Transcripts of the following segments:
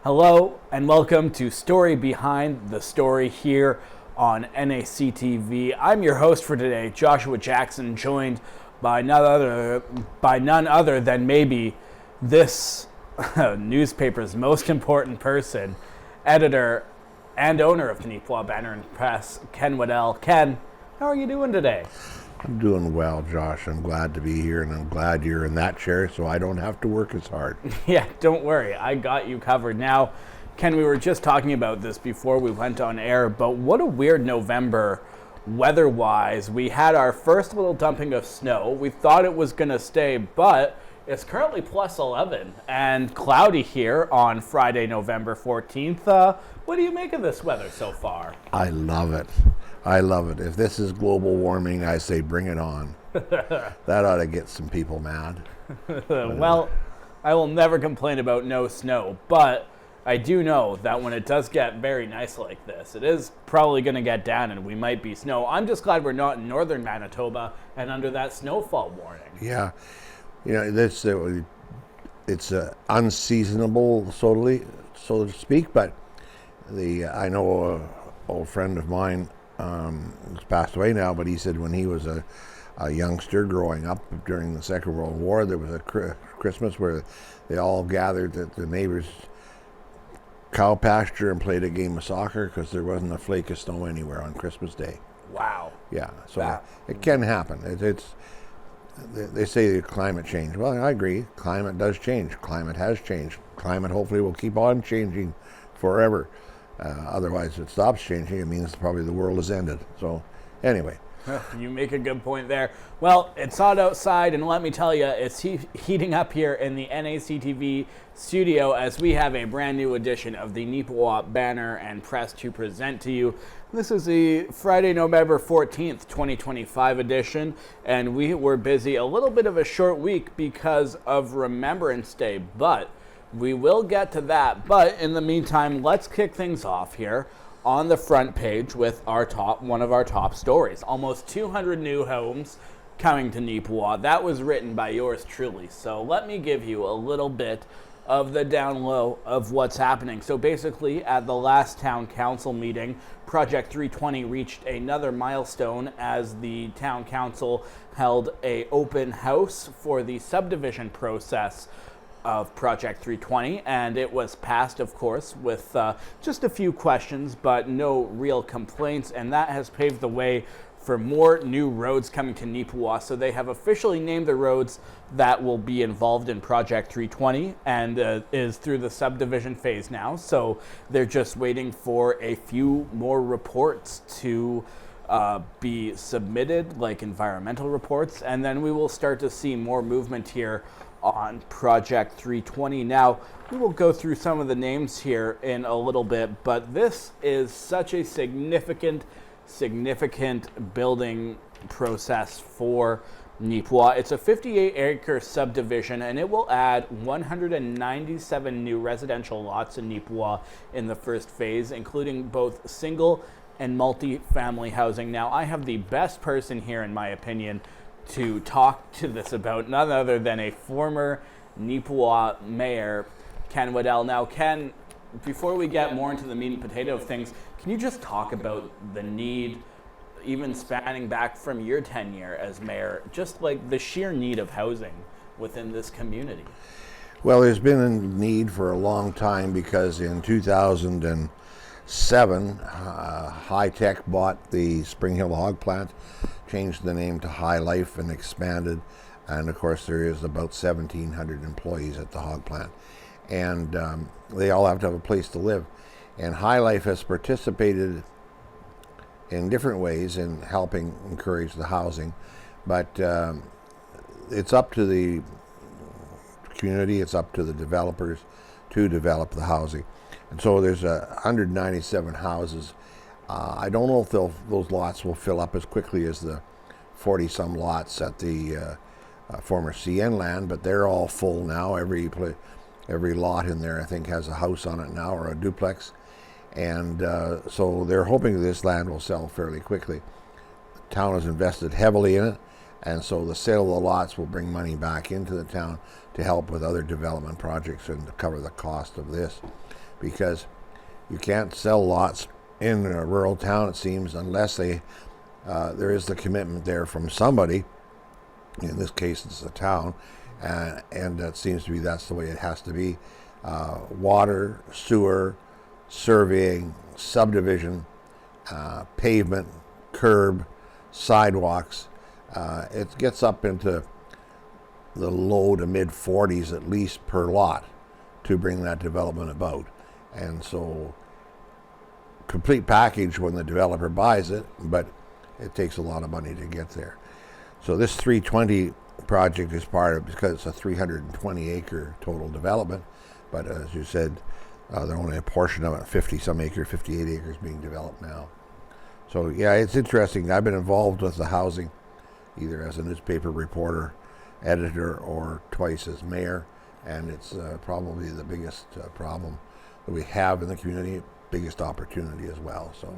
Hello and welcome to Story Behind the Story here on NACTV. I'm your host for today, Joshua Jackson, joined by none other than maybe this newspaper's most important person, editor and owner of the Neepawa Banner Press, Ken Waddell. Ken, how are you doing today? I'm doing well, Josh. I'm glad to be here, and I'm glad you're in that chair so I don't have to work as hard. Yeah, don't worry. I got you covered. Now, Ken, we were just talking about this before we went on air, but what a weird November weather-wise. We had our first little dumping of snow. We thought it was going to stay, but it's currently plus 11 and cloudy here on Friday, November 14th. What do you make of this weather so far? I love it. I love it. If this is global warming, I say bring it on. That ought to get some people mad. Well, I will never complain about no snow, but I do know that when it does get very nice like this, it is probably going to get down and we might be snow. I'm just glad we're not in northern Manitoba and under that snowfall warning. Yeah. You know, this it's unseasonable, so to speak, but I know an old friend of mine who's passed away now, but he said when he was a youngster growing up during the Second World War, there was a Christmas where they all gathered at the neighbor's cow pasture and played a game of soccer because there wasn't a flake of snow anywhere on Christmas Day. Wow. Yeah, so it can happen. They say climate change. Well, I agree. Climate does change. Climate has changed. Climate hopefully will keep on changing forever. Otherwise, if it stops changing, it means probably the world has ended. So, anyway. You make a good point there. Well, it's hot outside, and let me tell you, it's heating up here in the NACTV studio as we have a brand new edition of the Neepawa Banner and Press to present to you. This is the Friday, November 14th, 2025 edition, and we were busy. A little bit of a short week because of Remembrance Day, but we will get to that. But in the meantime, let's kick things off here on the front page with one of our top stories. Almost 200 new homes coming to Neepawa. That was written by yours truly. So let me give you a little bit of the down low of what's happening. So basically, at the last town council meeting, Project 320 reached another milestone as the town council held an open house for the subdivision process of Project 320, and it was passed, of course, with just a few questions, but no real complaints, and that has paved the way for more new roads coming to Neepawa. So they have officially named the roads that will be involved in Project 320 and is through the subdivision phase now. So they're just waiting for a few more reports to be submitted, like environmental reports, and then we will start to see more movement here on Project 320. Now, we will go through some of the names here in a little bit, but this is such a significant building process for Neepawa. It's a 58-acre subdivision, and it will add 197 new residential lots in Neepawa in the first phase, including both single and multi-family housing. Now, I have the best person here, in my opinion, to talk to this about, none other than a former Neepawa mayor, Ken Waddell. Now, Ken, before we get more into the meat and potato of things, can you just talk about the need, even spanning back from your tenure as mayor, just like the sheer need of housing within this community? Well, there's been a need for a long time because in 2007, High Tech bought the Spring Hill Hog Plant, changed the name to High Life and expanded, and of course there is about 1,700 employees at the hog plant, and they all have to have a place to live, and High Life has participated in different ways in helping encourage the housing, but it's up to the community, it's up to the developers to develop the housing. And so there's 197 houses. I don't know if those lots will fill up as quickly as the 40-some lots at the former CN land, but they're all full now. Every lot in there, I think, has a house on it now or a duplex. And so they're hoping this land will sell fairly quickly. The town has invested heavily in it, and so the sale of the lots will bring money back into the town to help with other development projects and to cover the cost of this. because you can't sell lots in a rural town, it seems, unless there is the commitment there from somebody. In this case, it's a town, and that seems to be that's the way it has to be. Water, sewer, surveying, subdivision, pavement, curb, sidewalks. It gets up into the low to mid 40s at least per lot to bring that development about. And so, complete package when the developer buys it, but it takes a lot of money to get there. So this 320 project is part of, because it's a 320 acre total development, but as you said, they're only a portion of it, 50 some acre, 58 acres being developed now. So yeah, it's interesting. I've been involved with the housing, either as a newspaper reporter, editor, or twice as mayor, and it's probably the biggest problem that we have in the community, biggest opportunity as well. So.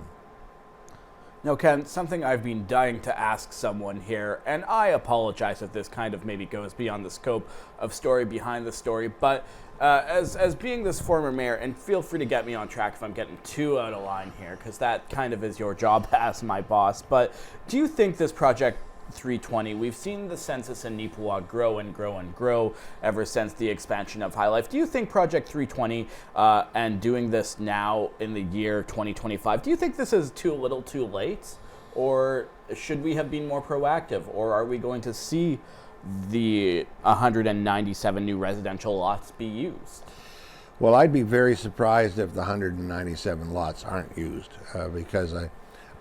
Now, Ken, something I've been dying to ask someone here, and I apologize if this kind of maybe goes beyond the scope of story behind the story, but as being this former mayor, and feel free to get me on track if I'm getting too out of line here, because that kind of is your job as my boss, but do you think this project 320, we've seen the census in Neepawa grow and grow and grow ever since the expansion of High Life. Do you think Project 320 and doing this now in the year 2025, do you think this is too little too late? Or should we have been more proactive? Or are we going to see the 197 new residential lots be used? Well, I'd be very surprised if the 197 lots aren't used because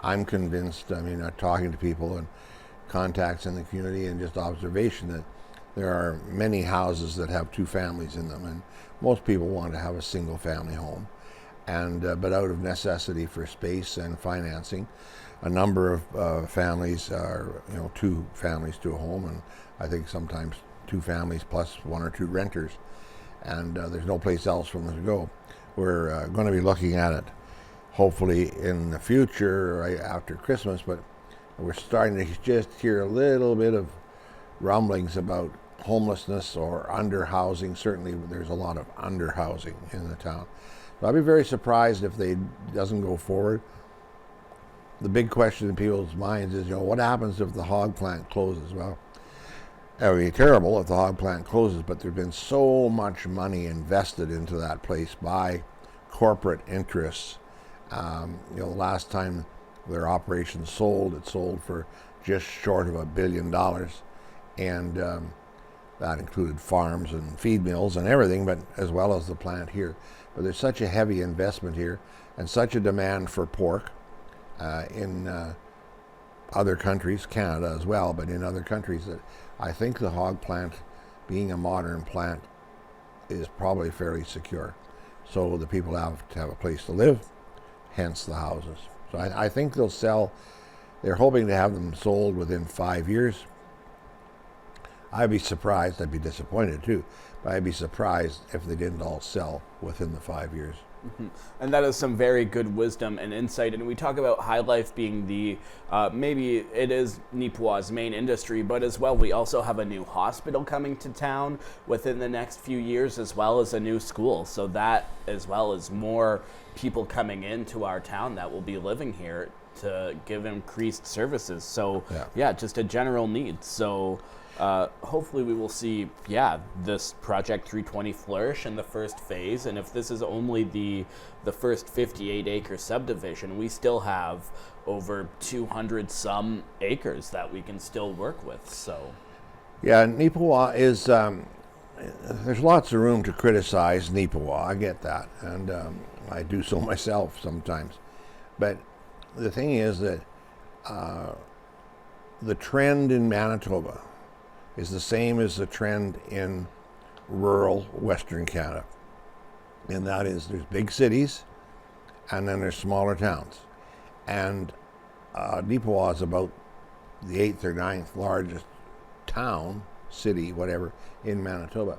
I'm convinced, talking to people and contacts in the community and just observation, that there are many houses that have two families in them, and most people want to have a single family home, and but out of necessity for space and financing, a number of families are, two families to a home, and I think sometimes two families plus one or two renters, and there's no place else for them to go. We're going to be looking at it hopefully in the future, right after Christmas, but we're starting to just hear a little bit of rumblings about homelessness or underhousing. Certainly there's a lot of underhousing in the town. So I'd be very surprised if they doesn't go forward. The big question in people's minds is, what happens if the hog plant closes? Well, it would be terrible if the hog plant closes, but there's been so much money invested into that place by corporate interests. The last time their operation sold, it sold for just short of $1 billion, and that included farms and feed mills and everything, but as well as the plant here. But there's such a heavy investment here and such a demand for pork in other countries, Canada as well, but in other countries, that I think the hog plant, being a modern plant, is probably fairly secure. So the people have to have a place to live, hence the houses. So I think they'll sell. They're hoping to have them sold within 5 years. I'd be surprised, I'd be disappointed too, but I'd be surprised if they didn't all sell within the 5 years. Mm-hmm. And that is some very good wisdom and insight. And we talk about High Life being the, maybe it is Neepawa's main industry, but as well, we also have a new hospital coming to town within the next few years, as well as a new school. So that, as well as more people coming into our town that will be living here to give increased services. So yeah, just a general need. So hopefully we will see, this Project 320 flourish in the first phase. And if this is only the first 58 acre subdivision, we still have over 200 some acres that we can still work with. So yeah, Neepawa is, there's lots of room to criticize Neepawa. I get that. And I do so myself sometimes. But the thing is that the trend in Manitoba is the same as the trend in rural Western Canada. And that is, there's big cities and then there's smaller towns. And Neepawa is about the 8th or 9th largest town, city, whatever, in Manitoba.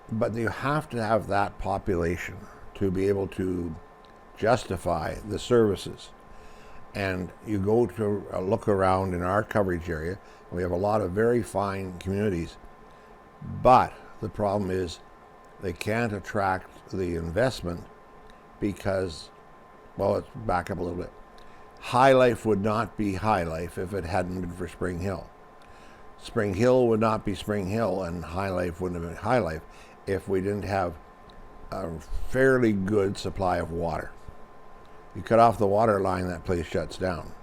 But you have to have that population to be able to justify the services. And you go to look around in our coverage area, we have a lot of very fine communities, but the problem is they can't attract the investment because, well, let's back up a little bit. High Life would not be High Life if it hadn't been for Spring Hill. Spring Hill would not be Spring Hill, and High Life wouldn't have been High Life if we didn't have a fairly good supply of water. You cut off the water line, that place shuts down.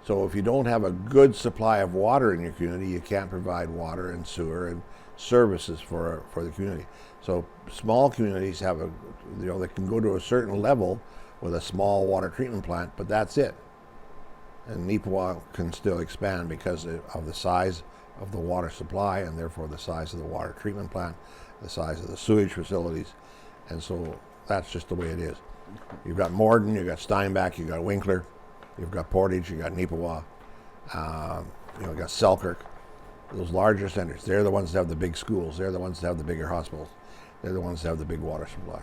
So if you don't have a good supply of water in your community, you can't provide water and sewer and services for the community. So small communities have they can go to a certain level with a small water treatment plant, but that's it. And Neepawa can still expand because of the size of the water supply and therefore the size of the water treatment plant, the size of the sewage facilities. And so that's just the way it is. You've got Morden, you've got Steinbach, you've got Winkler, you've got Portage, you've got Neepawa, you've got Selkirk. Those larger centers, they're the ones that have the big schools, they're the ones that have the bigger hospitals, they're the ones that have the big water supply.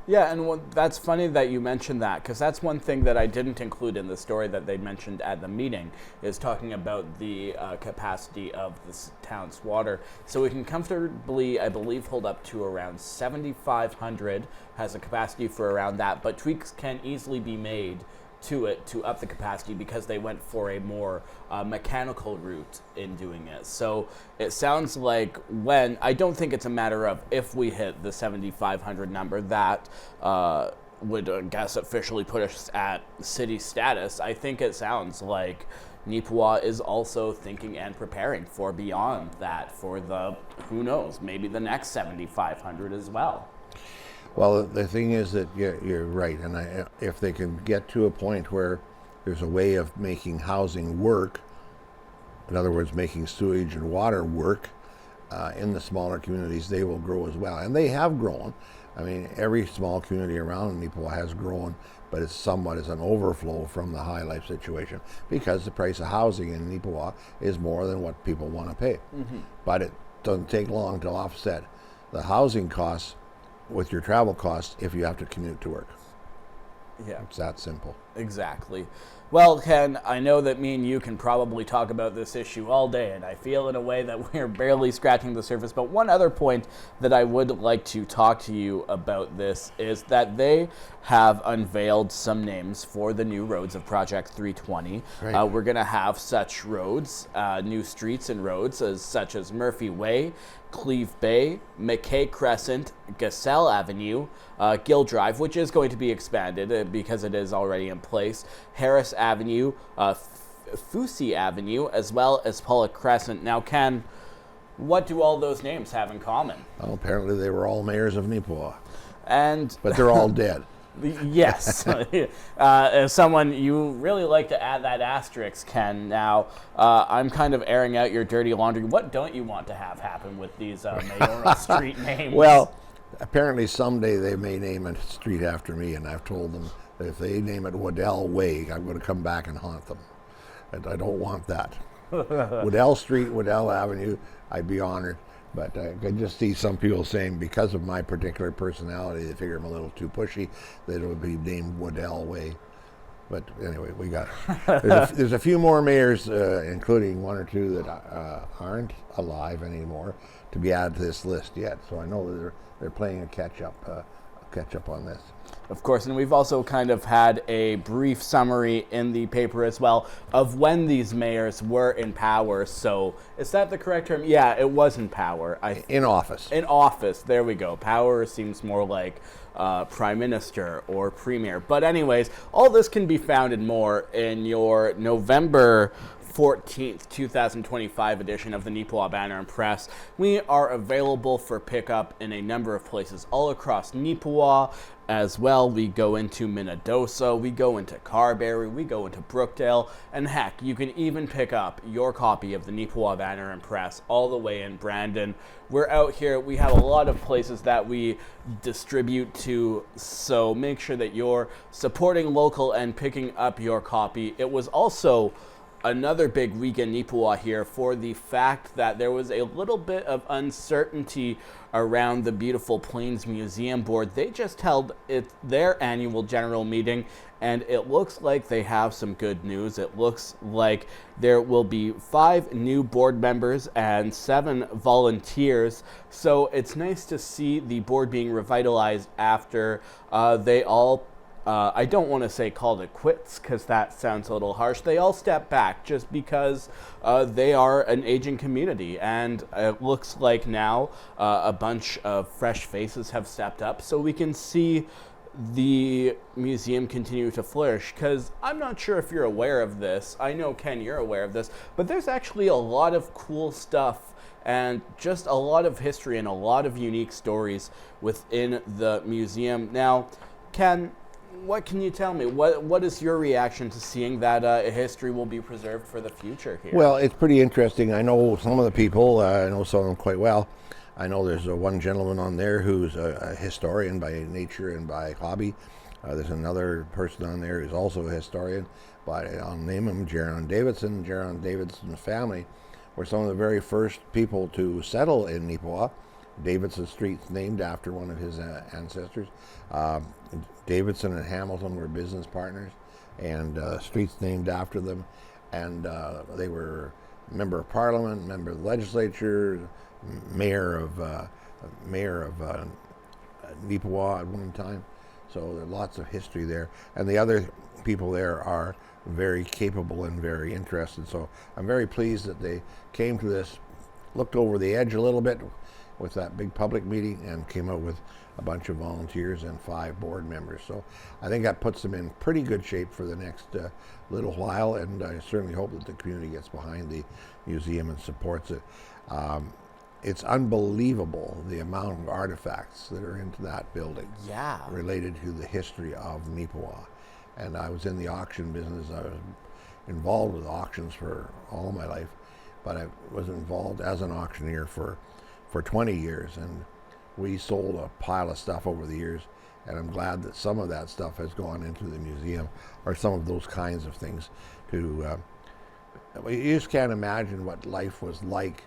Yeah, and that's funny that you mentioned that, because that's one thing that I didn't include in the story that they mentioned at the meeting, is talking about the capacity of this town's water. So we can comfortably, I believe, hold up to around 7,500, has a capacity for around that, but tweaks can easily be made to it to up the capacity because they went for a more mechanical route in doing it. So it sounds like I don't think it's a matter of if we hit the 7,500 number that would, I guess, officially put us at city status. I think it sounds like Neepawa is also thinking and preparing for beyond that, for the, who knows, maybe the next 7,500 as well. Well, the thing is that you're right, and if they can get to a point where there's a way of making housing work, in other words, making sewage and water work in the smaller communities, they will grow as well. And they have grown. I mean, every small community around Neepawa has grown, but it's somewhat as an overflow from the High Life situation because the price of housing in Neepawa is more than what people want to pay. But it doesn't take long to offset the housing costs with your travel costs if you have to commute to work. Yeah. It's that simple. Exactly. Well, Ken, I know that me and you can probably talk about this issue all day, and I feel in a way that we're barely scratching the surface. But one other point that I would like to talk to you about this is that they have unveiled some names for the new roads of Project 320. Right. We're going to have such roads, new streets and roads, such as Murphy Way, Cleve Bay, McKay Crescent, Gassell Avenue, Gill Drive, which is going to be expanded because it is already in place, Harris Avenue, Fusi Avenue, as well as Pollock Crescent. Now, Ken, what do all those names have in common? Well, apparently they were all mayors of Neepawa. But they're all dead. Yes. As someone, you really like to add that asterisk, Ken. Now, I'm kind of airing out your dirty laundry. What don't you want to have happen with these mayoral street names? Well, apparently someday they may name a street after me, and I've told them that if they name it Waddell Way, I'm going to come back and haunt them. And I don't want that. Waddell Street, Waddell Avenue, I'd be honored. But I can just see some people saying because of my particular personality, they figure I'm a little too pushy, that it would be named Waddell Way. But anyway, we got there's a few more mayors, including one or two that aren't alive anymore, to be added to this list yet. So I know that they're playing a catch up on this. Of course, and we've also kind of had a brief summary in the paper as well of when these mayors were in power. So is that the correct term? Yeah, it was in power. In office. In office, there we go. Power seems more like prime minister or premier. But anyways, all this can be found and more in your November 14th, 2025 edition of the Neepawa Banner Press. We are available for pickup in a number of places all across Neepawa. As well, we go into Minnedosa, we go into Carberry, we go into Brookdale, and heck, you can even pick up your copy of the Neepawa Banner and Press all the way in Brandon. We're out here, we have a lot of places that we distribute to, so make sure that you're supporting local and picking up your copy. It was also another big week in Neepawa here for the fact that there was a little bit of uncertainty around the beautiful Plains Museum Board. They just held their annual general meeting, and it looks like they have some good news. It looks like there will be 5 new board members and 7 volunteers. So it's nice to see the board being revitalized after they all I don't want to say called it quits because that sounds a little harsh. They all step back just because they are an aging community, and it looks like now a bunch of fresh faces have stepped up so we can see the museum continue to flourish. Because I'm not sure if you're aware of this. I know, Ken, you're aware of this, but there's actually a lot of cool stuff and just a lot of history and a lot of unique stories within the museum. Now, Ken, what can you tell me? What is your reaction to seeing that history will be preserved for the future here? Well, it's pretty interesting. I know some of the people. I know some of them quite well. I know there's one gentleman on there who's a historian by nature and by hobby. There's another person on there who's also a historian, but I'll name him Jaron Davidson. Jaron Davidson's family were some of the very first people to settle in Neepawa. Davidson Street's named after one of his ancestors. Davidson and Hamilton were business partners, and streets named after them. And they were member of parliament, member of the legislature, mayor of Neepawa at one time. So there's lots of history there. And the other people there are very capable and very interested. So I'm very pleased that they came to this, looked over the edge a little bit with that big public meeting, and came out with a bunch of volunteers and 5 board members. So I think that puts them in pretty good shape for the next little while, and I certainly hope that the community gets behind the museum and supports it. It's unbelievable the amount of artifacts that are into that building, related to the history of Neepawa. And I was in the auction business. I was involved with auctions for all my life, but I was involved as an auctioneer for 20 years, and we sold a pile of stuff over the years, and I'm glad that some of that stuff has gone into the museum, or some of those kinds of things. You just can't imagine what life was like,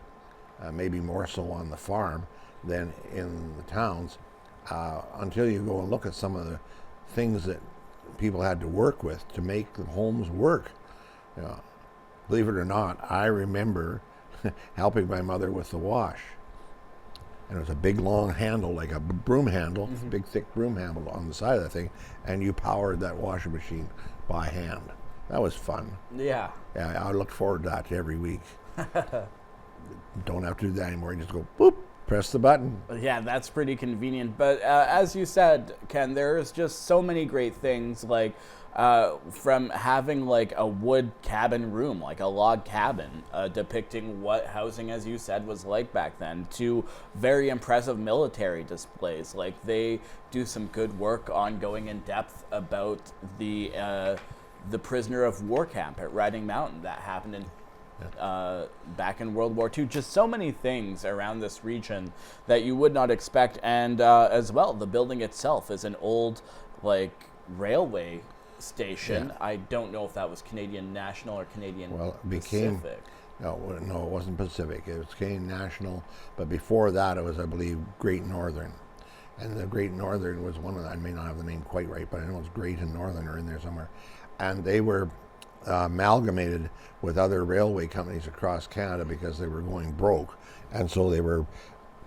maybe more so on the farm than in the towns, until you go and look at some of the things that people had to work with to make the homes work. You know, believe it or not, I remember helping my mother with the wash. And it was a big long handle, like a broom handle, big thick broom handle on the side of the thing, and you powered that washing machine by hand. That was fun. Yeah, I looked forward to that every week. Don't have to do that anymore. You just go, boop, press the button. Yeah, that's pretty convenient. But as you said, Ken, there's just so many great things, like from having like a wood cabin room, like a log cabin, depicting what housing, as you said, was like back then, to very impressive military displays. Like, they do some good work on going in depth about the prisoner of war camp at Riding Mountain that happened in back in World War II. Just so many things around this region that you would not expect. And as well, the building itself is an old like railway station. I don't know if that was Canadian National or Canadian Pacific. No, it wasn't Pacific. It was Canadian National, but before that it was, I believe, Great Northern. And the Great Northern was one of the, I may not have the name quite right, but I know it's Great and Northern are in there somewhere. And they were amalgamated with other railway companies across Canada because they were going broke. And so they were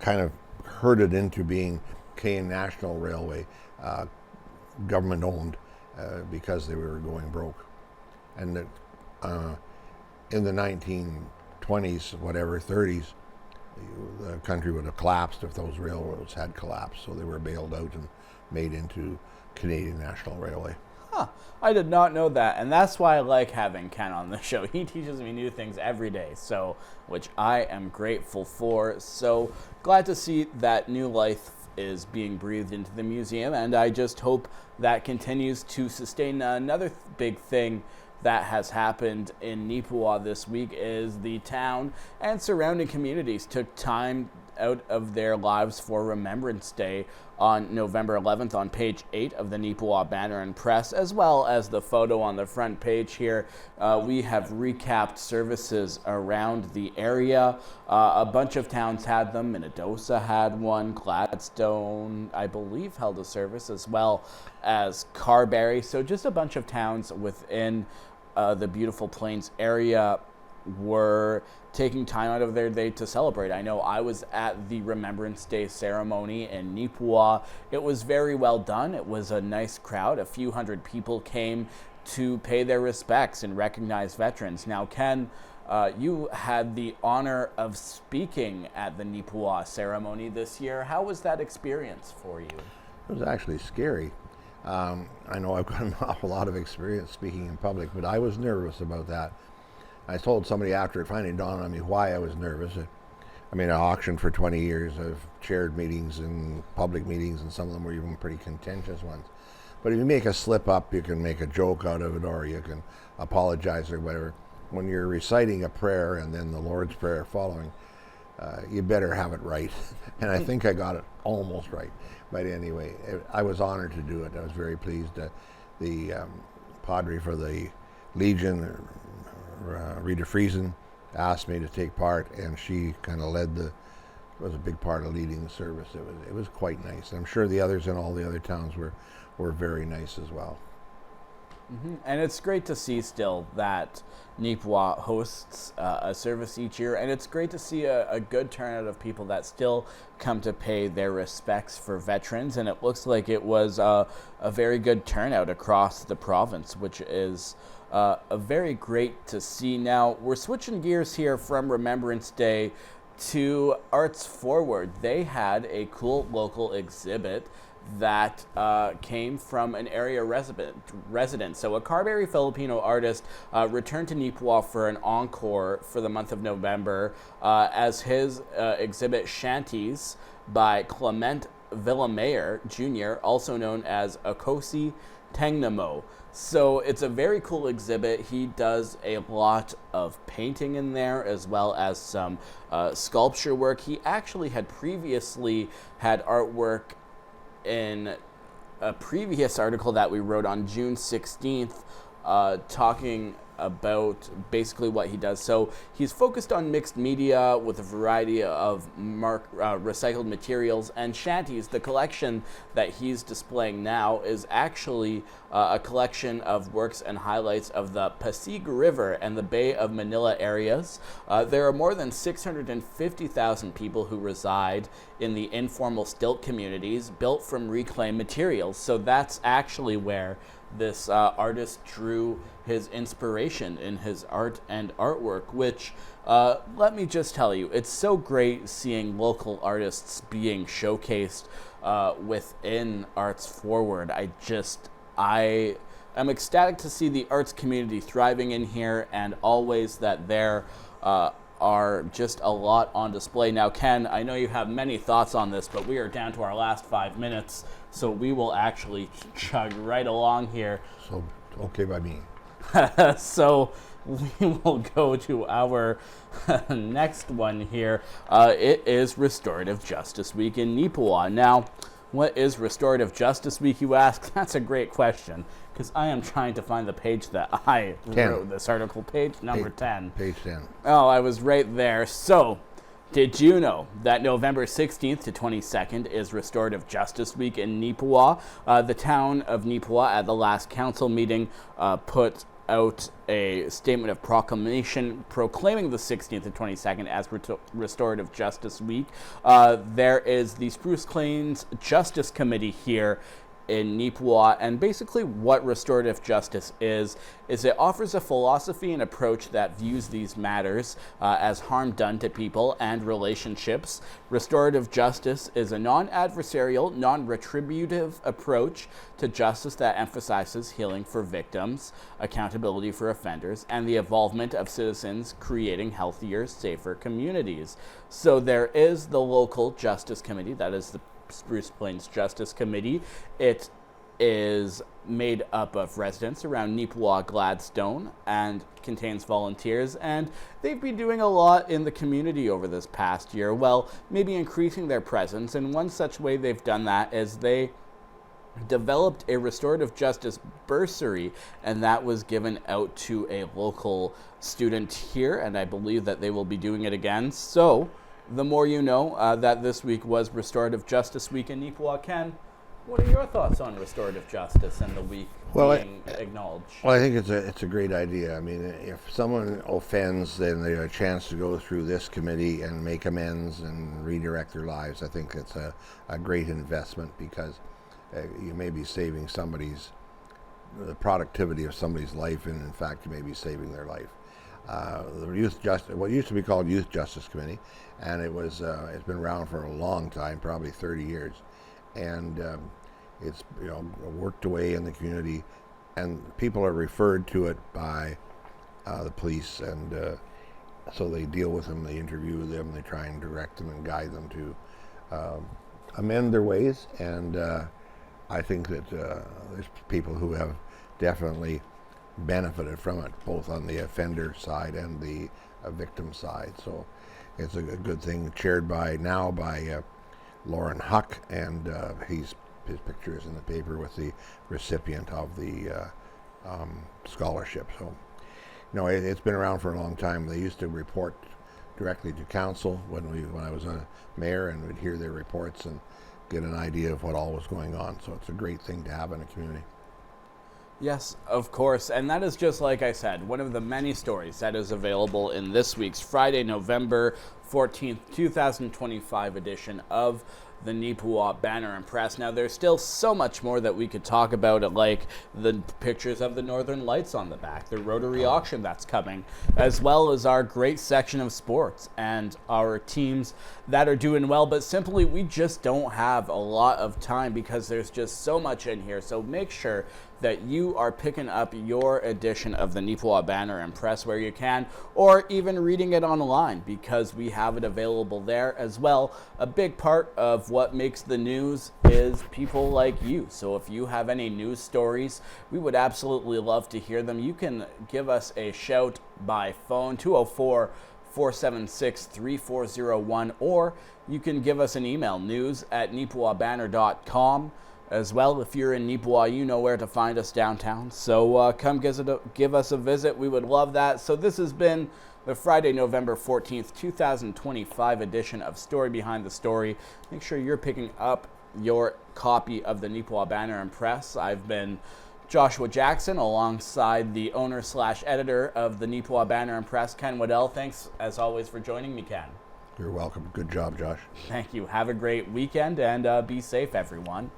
kind of herded into being Canadian National Railway, government owned, because they were going broke. And in the 1920s, whatever, 30s, the country would have collapsed if those railroads had collapsed. So they were bailed out and made into Canadian National Railway. Huh. I did not know that, and that's why I like having Ken on the show. He teaches me new things every day, so which I am grateful for. So glad to see that new life is being breathed into the museum, and I just hope that continues to sustain. Another big thing that has happened in Neepawa this week is the town and surrounding communities took time out of their lives for Remembrance Day on November 11th on page 8 of the Neepawa Banner and Press, as well as the photo on the front page here. We have recapped services around the area. A bunch of towns had them. Minnedosa had one. Gladstone, I believe, held a service, as well as Carberry. So just a bunch of towns within the beautiful Plains area were taking time out of their day to celebrate. I know I was at the Remembrance Day ceremony in Neepawa. It was very well done. It was a nice crowd. A few hundred people came to pay their respects and recognize veterans. Now, Ken, you had the honor of speaking at the Neepawa ceremony this year. How was that experience for you? It was actually scary. I know I've got an awful lot of experience speaking in public, but I was nervous about that. I told somebody after it finally dawned on me why I was nervous. I mean, I auctioned for 20 years. I've chaired meetings and public meetings, and some of them were even pretty contentious ones. But if you make a slip up, you can make a joke out of it, or you can apologize or whatever. When you're reciting a prayer and then the Lord's Prayer following, you better have it right. And I think I got it almost right. But anyway, I was honored to do it. I was very pleased. The Padre for the Legion, Rita Friesen, asked me to take part, and she kind of was a big part of leading the service. It was quite nice. I'm sure the others in all the other towns were very nice as well. Mm-hmm. And it's great to see still that Neepawa hosts a service each year, and it's great to see a good turnout of people that still come to pay their respects for veterans, and it looks like it was a very good turnout across the province, which is a very great to see. Now, we're switching gears here from Remembrance Day to Arts Forward. They had a cool local exhibit that came from an area resident. So a Carberry Filipino artist returned to Neepawa for an encore for the month of November as his exhibit Shanties by Clement Villamayor Jr., also known as Akosi Tengnamo. So it's a very cool exhibit. He does a lot of painting in there, as well as some sculpture work. He actually had previously had artwork in a previous article that we wrote on June 16th, talking about basically what he does. So he's focused on mixed media with a variety of recycled materials, and Shanties, the collection that he's displaying now, is actually a collection of works and highlights of the Pasig River and the Bay of Manila areas. There are more than 650,000 people who reside in the informal stilt communities built from reclaimed materials. So that's actually where this artist drew his inspiration in his art and artwork, which, let me just tell you, it's so great seeing local artists being showcased within Arts Forward. I am ecstatic to see the arts community thriving in here, and always that there are just a lot on display. Now, Ken, I know you have many thoughts on this, but we are down to our last 5 minutes, so we will actually chug right along here. So, okay by me. So we will go to our next one here. It is Restorative Justice Week in Neepawa. Now, what is Restorative Justice Week, you ask? That's a great question, because I am trying to find the page that I wrote this article. Page number 10. Page 10. Oh, I was right there. So, did you know that November 16th to 22nd is Restorative Justice Week in Neepawa? The town of Neepawa at the last council meeting put out a statement of proclamation proclaiming the 16th and 22nd as Restorative Justice Week. There is the Spruce Plains Justice Committee here in Neepawa, and basically what restorative justice is it offers a philosophy and approach that views these matters as harm done to people and relationships. Restorative justice is a non-adversarial, non-retributive approach to justice that emphasizes healing for victims, accountability for offenders, and the involvement of citizens creating healthier, safer communities. So there is the local justice committee, that is the Spruce Plains Justice Committee. It is made up of residents around Neepawa Gladstone and contains volunteers, and they've been doing a lot in the community over this past year, well, maybe increasing their presence. And one such way they've done that is they developed a restorative justice bursary, and that was given out to a local student here, and I believe that they will be doing it again. So the more you know, that this week was Restorative Justice Week in Neepawa. Ken, what are your thoughts on restorative justice and the week being acknowledged? Well, I think it's a great idea. I mean, if someone offends, then they have a chance to go through this committee and make amends and redirect their lives. I think it's a great investment, because you may be saving the productivity of somebody's life, and in fact, you may be saving their life. What used to be called Youth Justice Committee, and it's been around for a long time, probably 30 years, and it's worked away in the community, and people are referred to it by the police, and so they deal with them, they interview them, they try and direct them and guide them to amend their ways, and I think that there's people who have definitely benefited from it, both on the offender side and the victim side. So it's a good thing, chaired by Lauren Huck, and his picture is in the paper with the recipient of the scholarship. So, it's been around for a long time. They used to report directly to council when I was a mayor, and we'd hear their reports and get an idea of what all was going on. So it's a great thing to have in a community. Yes, of course. And that is, just like I said, one of the many stories that is available in this week's Friday, November 14th, 2025 edition of the Neepawa Banner Press. Now, there's still so much more that we could talk about, like the pictures of the Northern Lights on the back, the Rotary auction that's coming, as well as our great section of sports and our teams that are doing well. But simply, we just don't have a lot of time, because there's just so much in here. So make sure that you are picking up your edition of the Neepawa Banner Press where you can, or even reading it online, because we have it available there as well. A big part of what makes the news is people like you. So if you have any news stories, we would absolutely love to hear them. You can give us a shout by phone, 204-476-3401, or you can give us an email, news@neepawabanner.com. As well, if you're in Neepawa, you know where to find us downtown. So come give us a visit. We would love that. So this has been the Friday, November 14th, 2025 edition of Story Behind the Story. Make sure you're picking up your copy of the Neepawa Banner Press. I've been Joshua Jackson, alongside the owner/editor of the Neepawa Banner Press, Ken Waddell. Thanks, as always, for joining me, Ken. You're welcome. Good job, Josh. Thank you. Have a great weekend, and be safe, everyone.